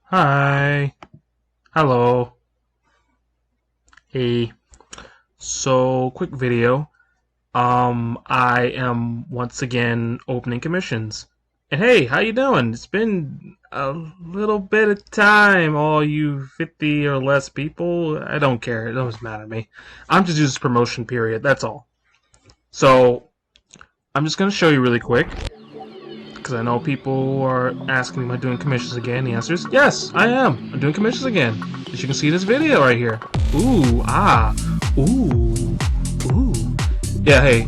Hi. Hello. Hey. So, quick video. I am once again opening commissions. And hey, how you doing? It's been a little bit of time, all you 50 or less people. I don't care. It doesn't matter to me. I'm just using this promotion period. That's all. So, I'm just going to show you really quick, because I know people are asking me, am I doing commissions again? The answer is yes, I am. I'm doing commissions again. As you can see in this video right here. Ooh, ooh, ooh. Yeah, hey.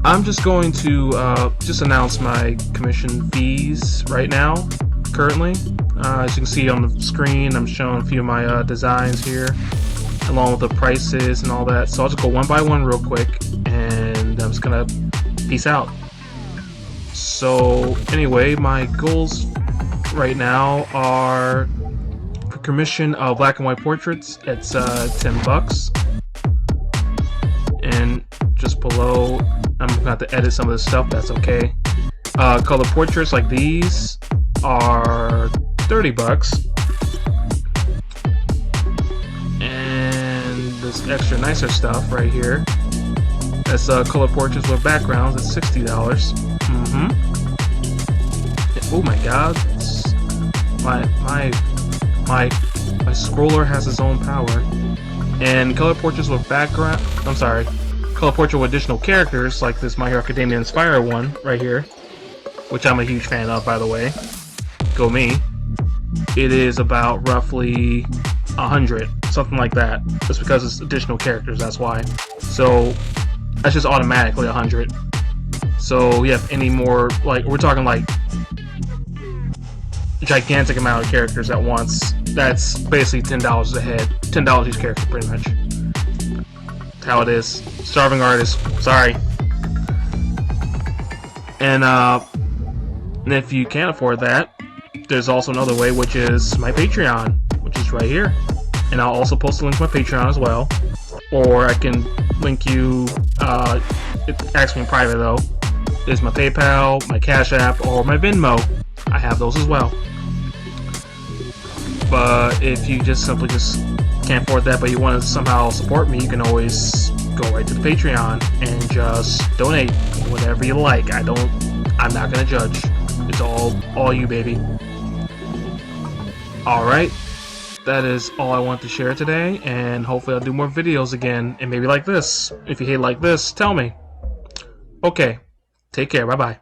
I'm just going to just announce my commission fees right now, currently. As you can see on the screen, I'm showing a few of my designs here, along with the prices and all that. So I'll just go one by one real quick, and I'm just gonna peace out. So anyway, my goals right now are for commission of black and white portraits. It's $10, and just below, I'm gonna have to edit some of this stuff. That's okay. Color portraits like these are $30, and this extra nicer stuff right here. That's color portraits with backgrounds. It's $60. Oh my God! My scroller has its own power. And color portraits with background. I'm sorry. Color portrait with additional characters, like this My Hero Academia Inspire one right here, which I'm a huge fan of, by the way. Go me. It is about roughly 100, something like that. Just because it's additional characters, that's why. So that's just automatically 100. So yeah, any more, like, we're talking like gigantic amount of characters at once. That's basically $10 a head. $10 each character, pretty much. That's how it is. Starving artist. Sorry. And if you can't afford that, there's also another way, which is my Patreon, which is right here. And I'll also post a link to my Patreon as well. Or I can link you, it's actually in private though. There's my PayPal, my Cash App, or my Venmo. I have those as well. But if you just simply can't afford that, but you want to somehow support me, you can always go right to the Patreon and just donate whatever you like. I'm not gonna judge. It's all you, baby. Alright. That is all I want to share today, and hopefully I'll do more videos again, and maybe like this. If you hate like this, tell me. Okay. Take care. Bye-bye.